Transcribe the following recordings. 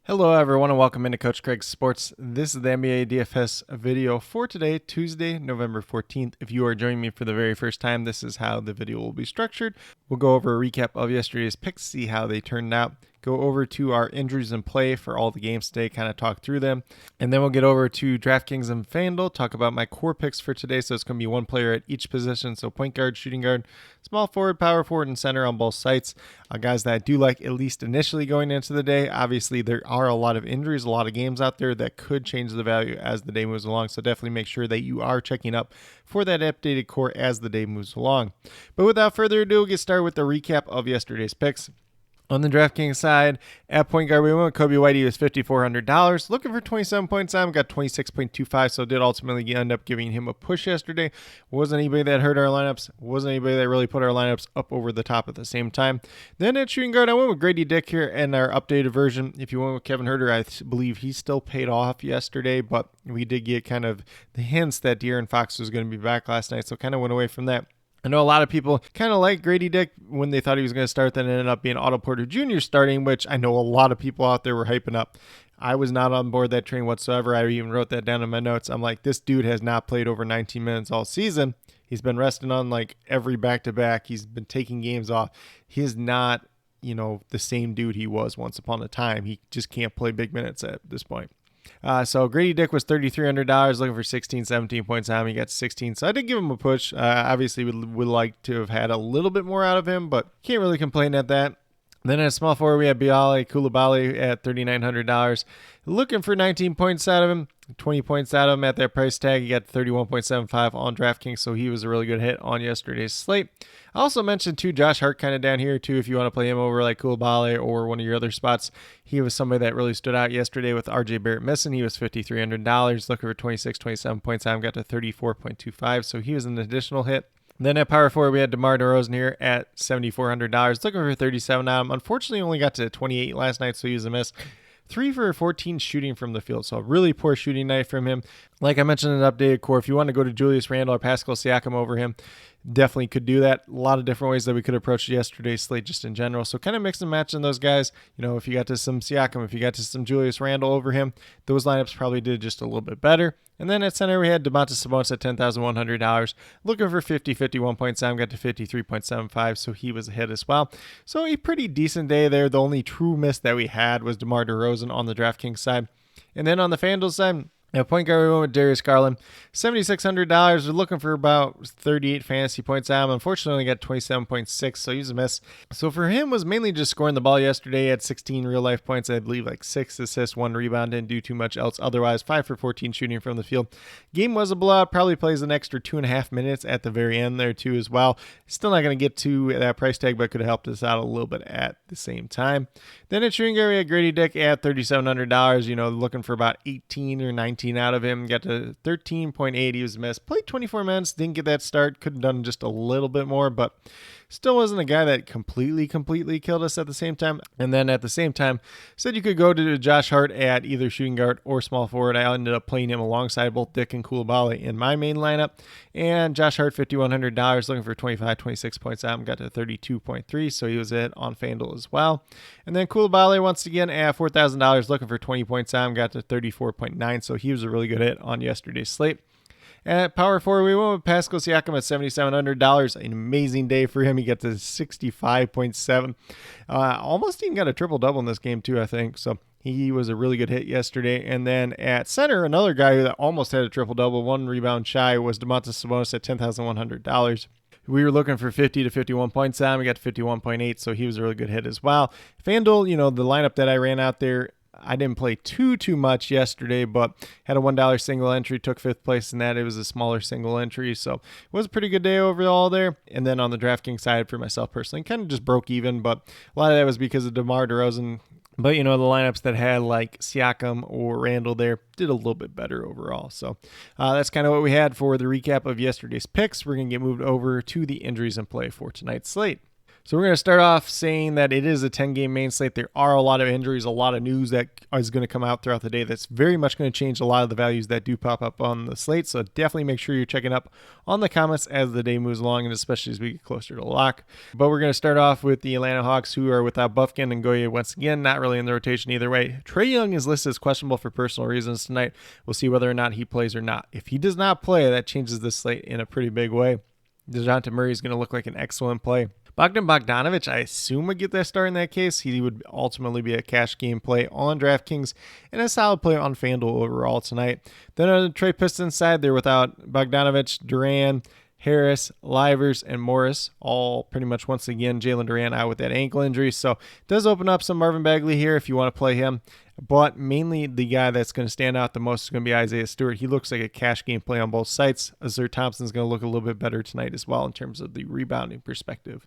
Hello everyone and welcome into Coach Craig's Sports. This is the NBA DFS video for today, Tuesday, November 14th. If you are joining me for the very first time, this is how the video will be structured. We'll go over a recap of yesterday's picks, see how they turned out, go over to our injuries in play for all the games today, kind of talk through them, and then we'll get over to DraftKings and FanDuel, talk about my core picks for today. So it's going to be one player at each position, so point guard, shooting guard, small forward, power forward, and center on both sites. Guys that I do like at least initially going into the day. Obviously, there are a lot of injuries, a lot of games out there that could change the value as the day moves along. So definitely make sure that you are checking up for that updated core as the day moves along. But without further ado, we'll get started with the recap of yesterday's picks. On the DraftKings side, at point guard, we went with Kobe White. He was $5,400. Looking for 27 points time, got 26.25, so did ultimately end up giving him a push yesterday. Wasn't anybody that hurt our lineups. Wasn't anybody that really put our lineups up over the top at the same time. Then at shooting guard, I went with Grady Dick here in our updated version. If you went with Kevin Huerter, I believe he still paid off yesterday, but we did get kind of the hints that De'Aaron Fox was going to be back last night, so kind of went away from that. I know a lot of people kind of like Grady Dick when they thought he was going to start, then it ended up being Otto Porter Jr. starting, which I know a lot of people out there were hyping up. I was not on board that train whatsoever. I even wrote that down in my notes. I'm like, this dude has not played over 19 minutes all season. He's been resting on like every back-to-back. He's been taking games off. He is not, the same dude he was once upon a time. He just can't play big minutes at this point. So Grady Dick was $3,300, looking for 16, 17 points time. He got 16, so I did give him a push. Obviously, would like to have had a little bit more out of him, but can't really complain at that. Then at small forward, we had Bialy Coulibaly at $3,900. Looking for 19 points out of him, 20 points out of him at that price tag. He got 31.75 on DraftKings, so he was a really good hit on yesterday's slate. I also mentioned, too, Josh Hart kind of down here, too, if you want to play him over like Coulibaly or one of your other spots. He was somebody that really stood out yesterday with RJ Barrett missing. He was $5,300, looking for 26, 27 points out of him, got to 34.25, so he was an additional hit. Then at power forward, we had DeMar DeRozan here at $7,400, looking for 37 out of him. Unfortunately, only got to 28 last night, so he was a miss. 3 for 14 shooting from the field, so a really poor shooting night from him. Like I mentioned in an updated core, if you want to go to Julius Randle or Pascal Siakam over him, definitely could do that. A lot of different ways that we could approach yesterday's slate just in general. So kind of mix and match in those guys. If you got to some Siakam, if you got to some Julius Randle over him, those lineups probably did just a little bit better. And then at center, we had Domantas Sabonis at $10,100, looking for 51 points time, got to 53.75, so he was a hit as well. So a pretty decent day there. The only true miss that we had was DeMar DeRozan on the DraftKings side. And then on the FanDuel side, at point guard, we went with Darius Garland, $7,600. We're looking for about 38 fantasy points out. Unfortunately, only got 27.6, so he's a miss. So for him, was mainly just scoring the ball yesterday at 16 real-life points. I believe like 6 assists, 1 rebound, didn't do too much else. Otherwise, 5 for 14 shooting from the field. Game was a blowout. Probably plays an extra 2.5 minutes at the very end there too as well. Still not going to get to that price tag, but could have helped us out a little bit at the same time. Then at shooting guard, we had Grady Dick at $3,700. Looking for about 18 or 19 out of him, got to 13.8. He was a miss. Played 24 minutes, didn't get that start. Could have done just a little bit more, but still wasn't a guy that completely killed us at the same time. And then at the same time, said you could go to Josh Hart at either shooting guard or small forward. I ended up playing him alongside both Dick and Coulibaly in my main lineup. And Josh Hart, $5,100, looking for 25, 26 points out, got to 32.3, so he was it on FanDuel as well. And then Coulibaly once again at $4,000, looking for 20 points out, got to 34.9, so he was a really good hit on yesterday's slate. At power forward, we went with Pascal Siakam at $7,700. An amazing day for him. He got to 65.7. Almost even got a triple-double in this game, too, I think. So he was a really good hit yesterday. And then at center, another guy that almost had a triple-double, 1 rebound shy, was Domantas Sabonis at $10,100. We were looking for 50 to 51 points down. We got to 51.8, so he was a really good hit as well. FanDuel, the lineup that I ran out there, I didn't play too much yesterday, but had a $1 single entry, took 5th place in that. It was a smaller single entry, so it was a pretty good day overall there. And then on the DraftKings side for myself personally, kind of just broke even, but a lot of that was because of DeMar DeRozan. But, the lineups that had like Siakam or Randall there did a little bit better overall. So that's kind of what we had for the recap of yesterday's picks. We're going to get moved over to the injuries in play for tonight's slate. So we're going to start off saying that it is a 10-game main slate. There are a lot of injuries, a lot of news that is going to come out throughout the day that's very much going to change a lot of the values that do pop up on the slate. So definitely make sure you're checking up on the comments as the day moves along, and especially as we get closer to lock. But we're going to start off with the Atlanta Hawks, who are without Bufkin and Goye once again, not really in the rotation either way. Trae Young is listed as questionable for personal reasons tonight. We'll see whether or not he plays or not. If he does not play, that changes the slate in a pretty big way. DeJounte Murray is going to look like an excellent play. Bogdan Bogdanovic, I assume, would get that start in that case. He would ultimately be a cash game play on DraftKings and a solid play on FanDuel overall tonight. Then on the Trey Pistons side, they're without Bogdanovic, Duran, Harris, Livers, and Morris, all pretty much once again Jalen Duran out with that ankle injury. So it does open up some Marvin Bagley here if you want to play him. But mainly the guy that's going to stand out the most is going to be Isaiah Stewart. He looks like a cash game play on both sites. Azur Thompson's going to look a little bit better tonight as well in terms of the rebounding perspective.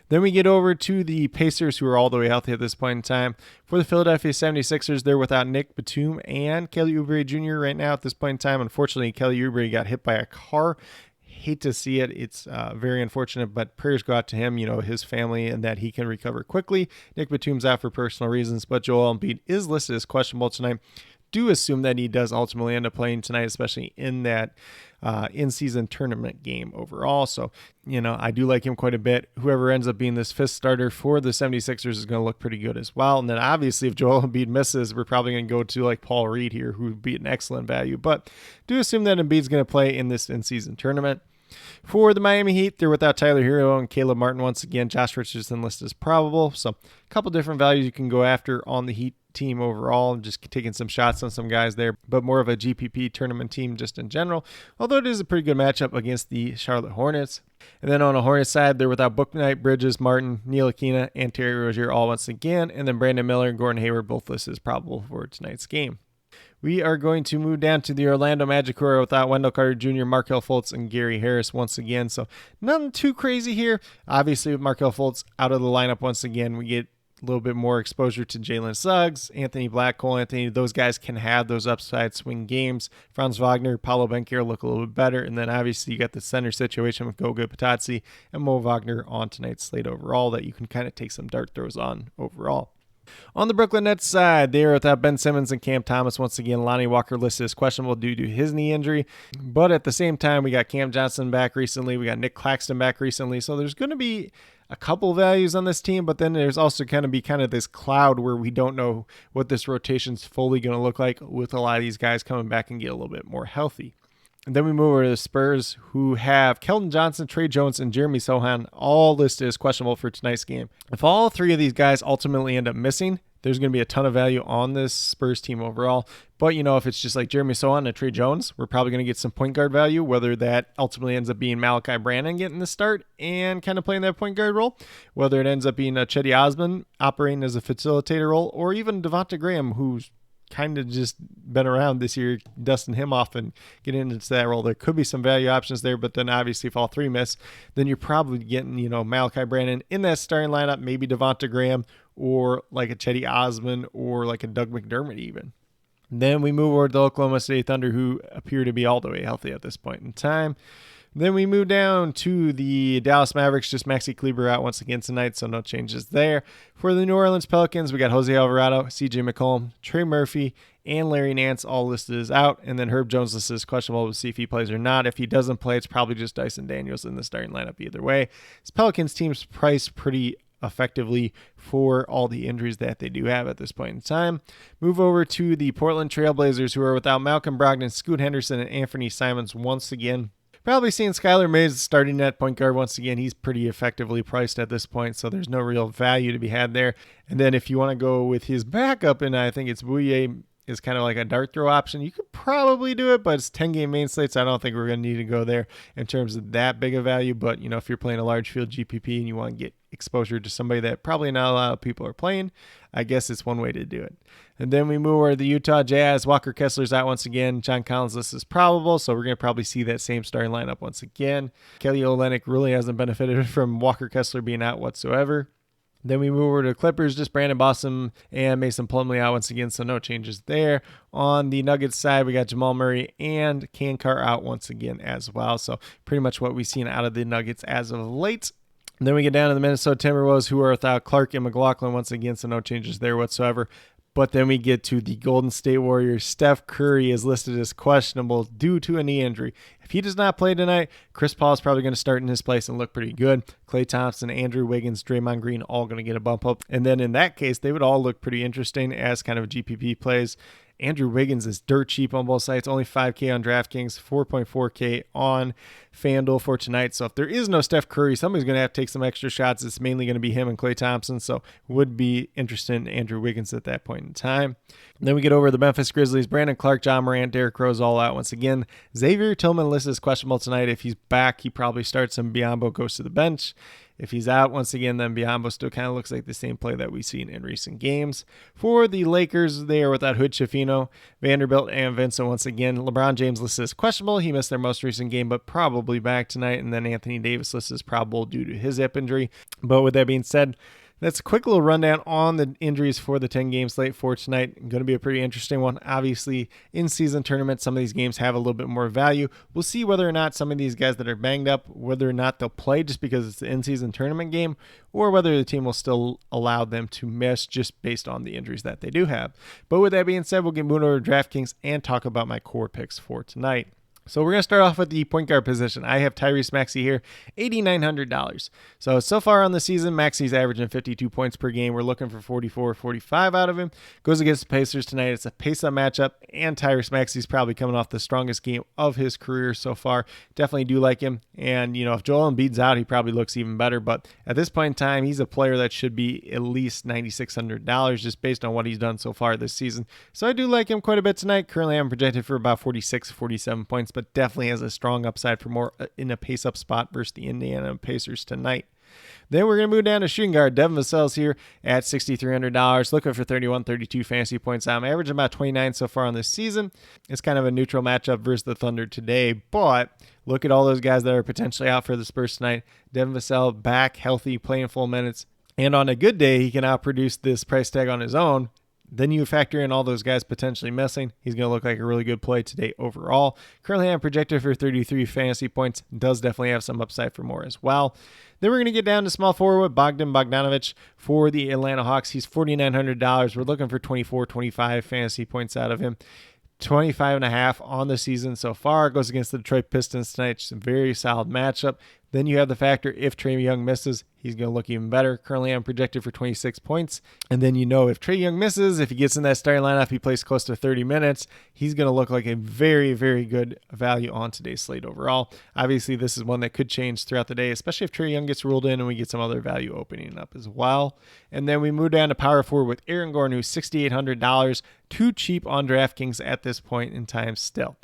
Then we get over to the Pacers, who are all the way healthy at this point in time. For the Philadelphia 76ers, they're without Nick Batum and Kelly Oubre Jr. right now at this point in time. Unfortunately, Kelly Oubre got hit by a car. Hate to see it. It's very unfortunate, but prayers go out to him, his family, and that he can recover quickly. Nick Batum's out for personal reasons, but Joel Embiid is listed as questionable tonight. Do assume that he does ultimately end up playing tonight, especially in that in-season tournament game overall. So, I do like him quite a bit. Whoever ends up being this fifth starter for the 76ers is going to look pretty good as well. And then obviously if Joel Embiid misses, we're probably going to go to like Paul Reed here, who would be an excellent value. But do assume that Embiid's going to play in this in-season tournament. For the Miami Heat, they're without Tyler Hero and Caleb Martin once again. Josh Richardson listed as probable. So a couple different values you can go after on the Heat team overall, just taking some shots on some guys there, but more of a GPP tournament team just in general, although it is a pretty good matchup against the Charlotte Hornets. And then on the Hornets side, they're without Bouknight, Bridges, Martin, Neil Aquina, and Terry Rozier all once again, and then Brandon Miller and Gordon Hayward both listed as probable for tonight's game. We are going to move down to the Orlando Magic, who are without Wendell Carter Jr., Markelle Fultz, and Gary Harris once again. So nothing too crazy here. Obviously, with Markelle Fultz out of the lineup once again, we get a little bit more exposure to Jalen Suggs, Anthony Black, Cole Anthony. Those guys can have those upside swing games. Franz Wagner, Paolo Banchero look a little bit better. And then obviously you got the center situation with Goga Patazzi and Mo Wagner on tonight's slate overall that you can kind of take some dart throws on overall. On the Brooklyn Nets side, they are without Ben Simmons and Cam Thomas. Once again, Lonnie Walker listed as questionable due to his knee injury. But at the same time, we got Cam Johnson back recently. We got Nick Claxton back recently. So there's going to be a couple values on this team, but then there's also going to be kind of this cloud where we don't know what this rotation's fully going to look like with a lot of these guys coming back and get a little bit more healthy. And then we move over to the Spurs, who have Keldon Johnson, Trey Jones, and Jeremy Sohan all listed as questionable for tonight's game. If all three of these guys ultimately end up missing, there's going to be a ton of value on this Spurs team overall. But, if it's just like Jeremy Sohan and Trey Jones, we're probably going to get some point guard value, whether that ultimately ends up being Malachi Branham getting the start and kind of playing that point guard role, whether it ends up being Chetty Osman operating as a facilitator role, or even Devonta Graham, who's kind of just been around this year, dusting him off and getting into that role. There could be some value options there, but then obviously if all three miss, then you're probably getting, Malachi Branham in that starting lineup, maybe Devonta Graham, or like a Chetty Osman, or like a Doug McDermott even. Then we move over to the Oklahoma City Thunder, who appear to be all the way healthy at this point in time. Then we move down to the Dallas Mavericks, just Maxi Kleber out once again tonight, so no changes there. For the New Orleans Pelicans, we got Jose Alvarado, CJ McCollum, Trey Murphy, and Larry Nance all listed as out, and then Herb Jones listed as questionable. We'll see if he plays or not. If he doesn't play, it's probably just Dyson Daniels in the starting lineup either way. This Pelicans team's priced pretty effectively for all the injuries that they do have at this point in time. Move over to the Portland Trailblazers, who are without Malcolm Brogdon, Scoot Henderson, and Anthony Simons once again. Probably seeing Skylar Mays starting at point guard once again. He's pretty effectively priced at this point, so there's no real value to be had there. And then if you want to go with his backup, and I think it's Bouye is kind of like a dart throw option, you could probably do it, but it's 10-game main slates. I don't think we're going to need to go there in terms of that big a value. But, if you're playing a large field GPP and you want to get exposure to somebody that probably not a lot of people are playing, I guess it's one way to do it. And then we move over to the Utah Jazz. Walker Kessler's out once again. John Collins list is probable, so we're going to probably see that same starting lineup once again. Kelly Olynyk really hasn't benefited from Walker Kessler being out whatsoever. Then we move over to Clippers, just Brandon Boston and Mason Plumlee out once again, so no changes there. On the Nuggets side, we got Jamal Murray and Cam Carr out once again as well, so pretty much what we've seen out of the Nuggets as of late. And then we get down to the Minnesota Timberwolves, who are without Clark and McLaughlin once again, so no changes there whatsoever. But then we get to the Golden State Warriors. Steph Curry is listed as questionable due to a knee injury. If he does not play tonight, Chris Paul is probably going to start in his place and look pretty good. Klay Thompson, Andrew Wiggins, Draymond Green, all going to get a bump up. And then in that case, they would all look pretty interesting as kind of GPP plays. Andrew Wiggins is dirt cheap on both sites, only $5K on DraftKings, 4.4K on FanDuel for tonight. So if there is no Steph Curry, somebody's going to have to take some extra shots. It's mainly going to be him and Klay Thompson, so would be interested in Andrew Wiggins at that point in time. And then we get over to the Memphis Grizzlies. Brandon Clark, John Morant, Derrick Rose all out once again. Xavier Tillman listed as questionable tonight. If he's back, he probably starts and Biyombo goes to the bench. If he's out once again, then Biyombo still kind of looks like the same play that we've seen in recent games. For the Lakers, they are without Hood Schifino, Vanderbilt, and Vincent once again. LeBron James listed as questionable. He missed their most recent game, but probably back tonight. And then Anthony Davis listed as probable due to his hip injury. But with that being said, that's a quick little rundown on the injuries for the 10-game slate for tonight. Going to be a pretty interesting one. Obviously, in-season tournaments, some of these games have a little bit more value. We'll see whether or not some of these guys that are banged up, whether or not they'll play just because it's the in-season tournament game, or whether the team will still allow them to miss just based on the injuries that they do have. But with that being said, we'll get moving over to DraftKings and talk about my core picks for tonight. So we're going to start off with the point guard position. I have Tyrese Maxey here, $8,900. So far on the season, Maxey's averaging 52 points per game. We're looking for 44, 45 out of him. Goes against the Pacers tonight. It's a pace-up matchup, and Tyrese Maxey's probably coming off the strongest game of his career so far. Definitely do like him. And, if Joel Embiid's out, he probably looks even better. But at this point in time, he's a player that should be at least $9,600 just based on what he's done so far this season. So I do like him quite a bit tonight. Currently, I'm projected for about 46, 47 points, but definitely has a strong upside for more in a pace-up spot versus the Indiana Pacers tonight. Then we're going to move down to shooting guard. Devin Vassell's here at $6,300, looking for 31, 32 fantasy points. I'm averaging about 29 so far on this season. It's kind of a neutral matchup versus the Thunder today, but look at all those guys that are potentially out for the Spurs tonight. Devin Vassell back, healthy, playing full minutes, and on a good day, he can outproduce this price tag on his own. Then you factor in all those guys potentially missing. He's going to look like a really good play today overall. Currently, I'm projected for 33 fantasy points. Does definitely have some upside for more as well. Then we're going to get down to small forward, Bogdan Bogdanovic for the Atlanta Hawks. He's $4,900. We're looking for 24, 25 fantasy points out of him. 25.5 on the season so far. Goes against the Detroit Pistons tonight. Just a very solid matchup. Then you have the factor if Trae Young misses, he's going to look even better. Currently, I'm projected for 26 points. And then if Trae Young misses, if he gets in that starting lineup, he plays close to 30 minutes, he's going to look like a very, very good value on today's slate overall. Obviously, this is one that could change throughout the day, especially if Trae Young gets ruled in and we get some other value opening up as well. And then we move down to power forward with Aaron Gordon, who's $6,800. Too cheap on DraftKings at this point in time still.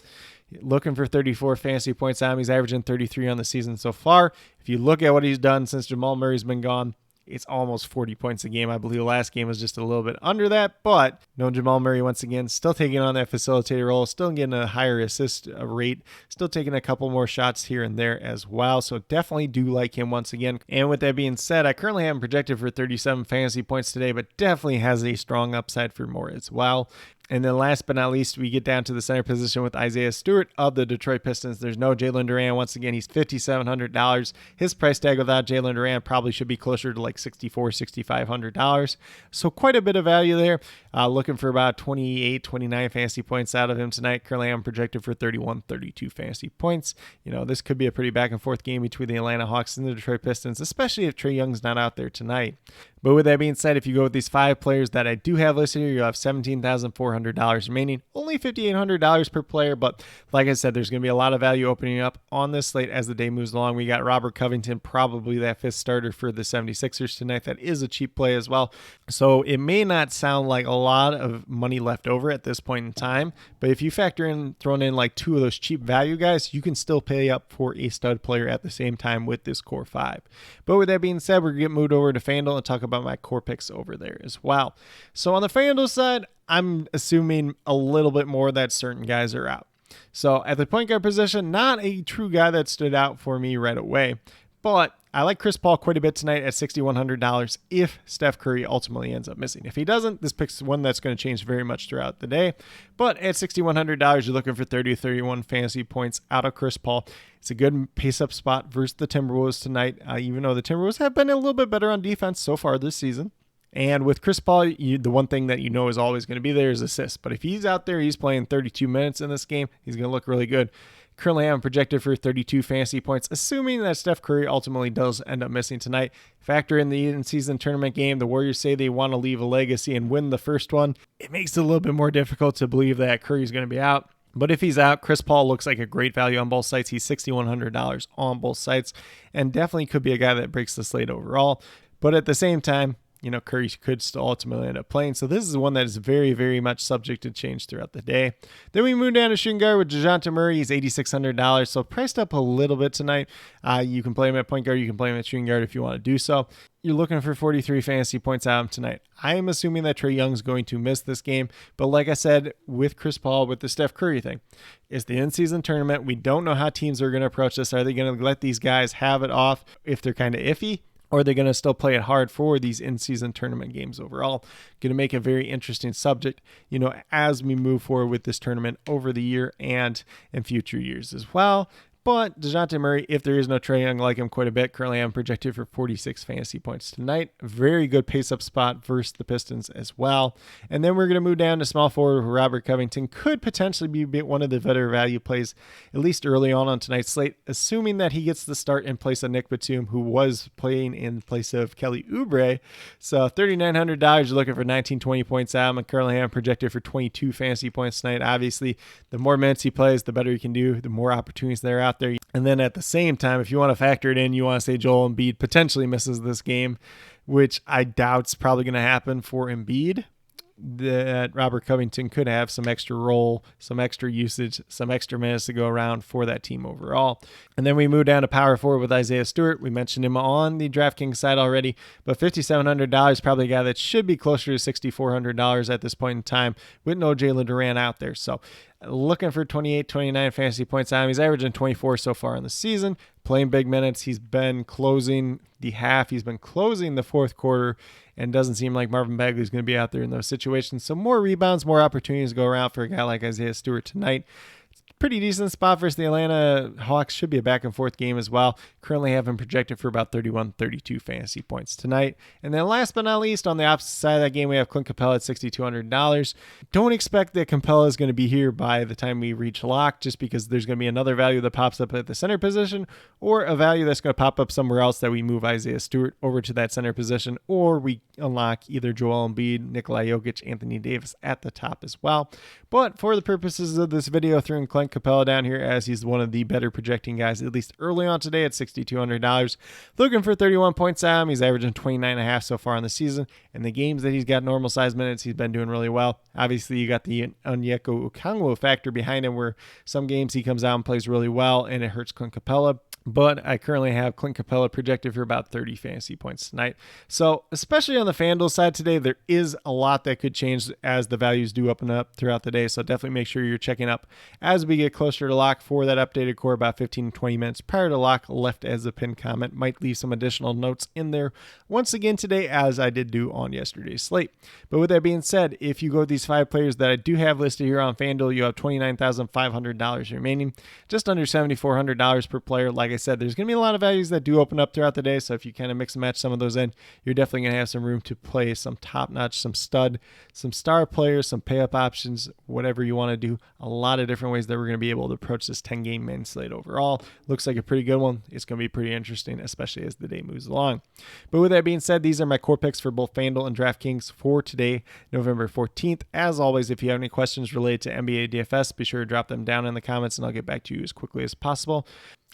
Looking for 34 fantasy points on him. He's averaging 33 on the season so far. If you look at what he's done since Jamal Murray's been gone, it's almost 40 points a game. I believe the last game was just a little bit under that, but no Jamal Murray once again, still taking on that facilitator role, still getting a higher assist rate, still taking a couple more shots here and there as well. So definitely do like him once again. And with that being said, I currently have him projected for 37 fantasy points today, but definitely has a strong upside for more as well. And then last but not least, we get down to the center position with Isaiah Stewart of the Detroit Pistons. There's no Jalen Duran. Once again, he's $5,700. His price tag without Jalen Duran probably should be closer to like $6,400, $6,500. So quite a bit of value there. Looking for about 28, 29 fantasy points out of him tonight. Currently, I'm projected for 31, 32 fantasy points. This could be a pretty back and forth game between the Atlanta Hawks and the Detroit Pistons, especially if Trae Young's not out there tonight. But with that being said, if you go with these 5 players that I do have listed here, you'll have $17,400 remaining. Only $5,800 per player, but like I said, there's going to be a lot of value opening up on this slate as the day moves along. We got Robert Covington, probably that 5th starter for the 76ers tonight. That is a cheap play as well. So it may not sound like a lot of money left over at this point in time, but if you factor in throwing in like 2 of those cheap value guys, you can still pay up for a stud player at the same time with this core 5. But with that being said, we're going to get moved over to FanDuel and talk about my core picks over there as well. So on the FanDuel side, I'm assuming a little bit more that certain guys are out. So at the point guard position, not a true guy that stood out for me right away, But I like Chris Paul quite a bit tonight at $6,100 if Steph Curry ultimately ends up missing. If he doesn't, this pick's one that's going to change very much throughout the day. But at $6,100, you're looking for 30 to 31 fantasy points out of Chris Paul. It's a good pace-up spot versus the Timberwolves tonight, even though the Timberwolves have been a little bit better on defense so far this season. And with Chris Paul, the one thing that you know is always going to be there is assists. But if he's out there, he's playing 32 minutes in this game, he's going to look really good. Currently, I'm projected for 32 fantasy points, assuming that Steph Curry ultimately does end up missing tonight. Factor in the in-season tournament game. The Warriors say they want to leave a legacy and win the first one. It makes it a little bit more difficult to believe that Curry's going to be out. But if he's out, Chris Paul looks like a great value on both sites. He's $6,100 on both sites and definitely could be a guy that breaks the slate overall. But at the same time, Curry could still ultimately end up playing. So this is one that is very, very much subject to change throughout the day. Then we move down to shooting guard with DeJounte Murray. He's $8,600, so priced up a little bit tonight. You can play him at point guard. You can play him at shooting guard if you want to do so. You're looking for 43 fantasy points out of him tonight. I am assuming that Trae Young's going to miss this game. But like I said, with Chris Paul, with the Steph Curry thing, it's the in-season tournament. We don't know how teams are going to approach this. Are they going to let these guys have it off if they're kind of iffy? Or are they going to still play it hard for these in-season tournament games overall? Going to make a very interesting subject, as we move forward with this tournament over the year and in future years as well. But DeJounte Murray, if there is no Trae Young, like him quite a bit. Currently, I'm projected for 46 fantasy points tonight. Very good pace-up spot versus the Pistons as well. And then we're going to move down to small forward. Robert Covington could potentially be one of the better value plays, at least early on tonight's slate, assuming that he gets the start in place of Nick Batum, who was playing in place of Kelly Oubre. So $3,900, you're looking for 19, 20 points out. And currently, I'm projected for 22 fantasy points tonight. Obviously, the more minutes he plays, the better he can do, the more opportunities there are out there. And then at the same time, if you want to factor it in, you want to say Joel Embiid potentially misses this game, which I doubt is probably going to happen for Embiid, that Robert Covington could have some extra role, some extra usage, some extra minutes to go around for that team overall. And then we move down to power forward with Isaiah Stewart. We mentioned him on the DraftKings side already, but $5,700, probably a guy that should be closer to $6,400 at this point in time with no Jalen Duran out there. So looking for 28, 29 fantasy points out. He's averaging 24 so far in the season, playing big minutes. He's been closing the half. He's been closing the fourth quarter, and doesn't seem like Marvin Bagley is going to be out there in those situations. So more rebounds, more opportunities to go around for a guy like Isaiah Stewart tonight. Pretty decent spot versus the Atlanta Hawks. Should be a back and forth game as well. Currently have him projected for about 31, 32 fantasy points tonight. And then last but not least, on the opposite side of that game, we have Clint Capella at $6,200. Don't expect that Capella is going to be here by the time we reach lock, just because there's going to be another value that pops up at the center position, or a value that's going to pop up somewhere else that we move Isaiah Stewart over to that center position, or we unlock either Joel Embiid, Nikola Jokic, Anthony Davis at the top as well. But for the purposes of this video, throwing Clint Capella down here as he's one of the better projecting guys, at least early on today at $6,200. Looking for 31 points out. He's averaging 29.5 so far in the season. And the games that he's got normal size minutes, he's been doing really well. Obviously, you got the Onyeka Okongwu factor behind him, where some games he comes out and plays really well and it hurts Clint Capella. But I currently have Clint Capella projected for about 30 fantasy points tonight. So especially on the FanDuel side today, there is a lot that could change as the values do open up throughout the day. So definitely make sure you're checking up as we get closer to lock for that updated core, about 15 to 20 minutes prior to lock, left as a pinned comment. Might leave some additional notes in there once again today, as I did do on yesterday's slate. But with that being said, if you go with these 5 players that I do have listed here on FanDuel, you have $29,500 remaining, just under $7,400 per player. Like I said, there's going to be a lot of values that do open up throughout the day. So if you kind of mix and match some of those in, you're definitely going to have some room to play some top notch, some stud, some star players, some pay up options, whatever you want to do. A lot of different ways that we're going to be able to approach this 10 game main slate overall. Looks like a pretty good one. It's going to be pretty interesting, especially as the day moves along. But with that being said, these are my core picks for both FanDuel and DraftKings for today, November 14th. As always, if you have any questions related to NBA DFS, be sure to drop them down in the comments and I'll get back to you as quickly as possible.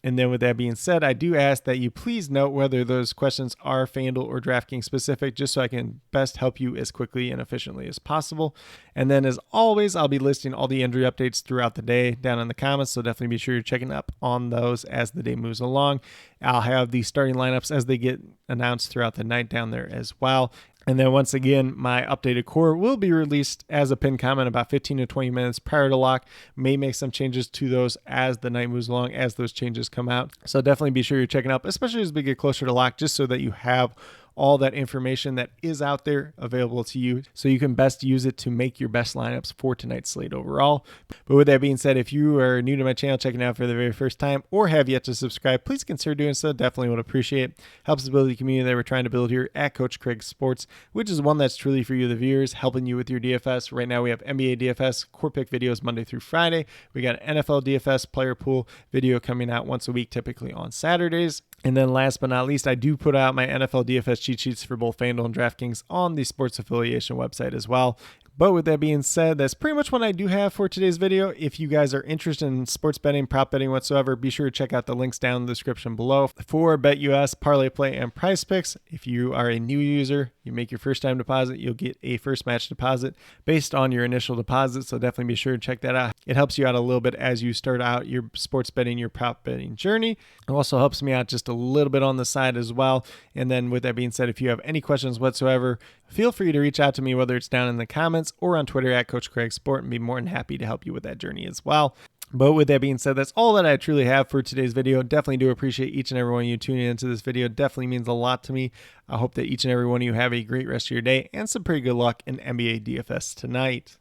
And then with that being said, I do ask that you please note whether those questions are FanDuel or DraftKings specific, just so I can best help you as quickly and efficiently as possible. And then as always, I'll be listing all the injury updates throughout the day down in the comments, so definitely be sure you're checking up on those as the day moves along. I'll have the starting lineups as they get announced throughout the night down there as well. And then once again, my updated core will be released as a pinned comment about 15 to 20 minutes prior to lock. May make some changes to those as the night moves along, as those changes come out. So definitely be sure you're checking out, especially as we get closer to lock, just so that you have all that information that is out there available to you so you can best use it to make your best lineups for tonight's slate overall. But with that being said, if you are new to my channel, checking out for the very first time, or have yet to subscribe, please consider doing so. Definitely would appreciate it. Helps us build the community that we're trying to build here at Coach Craig Sports, which is one that's truly for you, the viewers, helping you with your DFS. Right now we have NBA DFS Core Pick videos Monday through Friday. We got NFL DFS player pool video coming out once a week, typically on Saturdays. And then last but not least, I do put out my NFL DFS cheat sheets for both FanDuel and DraftKings on the sports affiliation website as well. But with that being said, that's pretty much what I do have for today's video. If you guys are interested in sports betting, prop betting whatsoever, be sure to check out the links down in the description below for BetUS, Parlay Play, and Prize Picks. If you are a new user, you make your first time deposit, you'll get a first match deposit based on your initial deposit. So definitely be sure to check that out. It helps you out a little bit as you start out your sports betting, your prop betting journey. It also helps me out just a little bit on the side as well. And then with that being said, if you have any questions whatsoever, feel free to reach out to me, whether it's down in the comments or on Twitter at Coach Craig Sport, and be more than happy to help you with that journey as well. But with that being said, that's all that I truly have for today's video. Definitely do appreciate each and every one of you tuning into this video. Definitely means a lot to me. I hope that each and every one of you have a great rest of your day and some pretty good luck in NBA DFS tonight.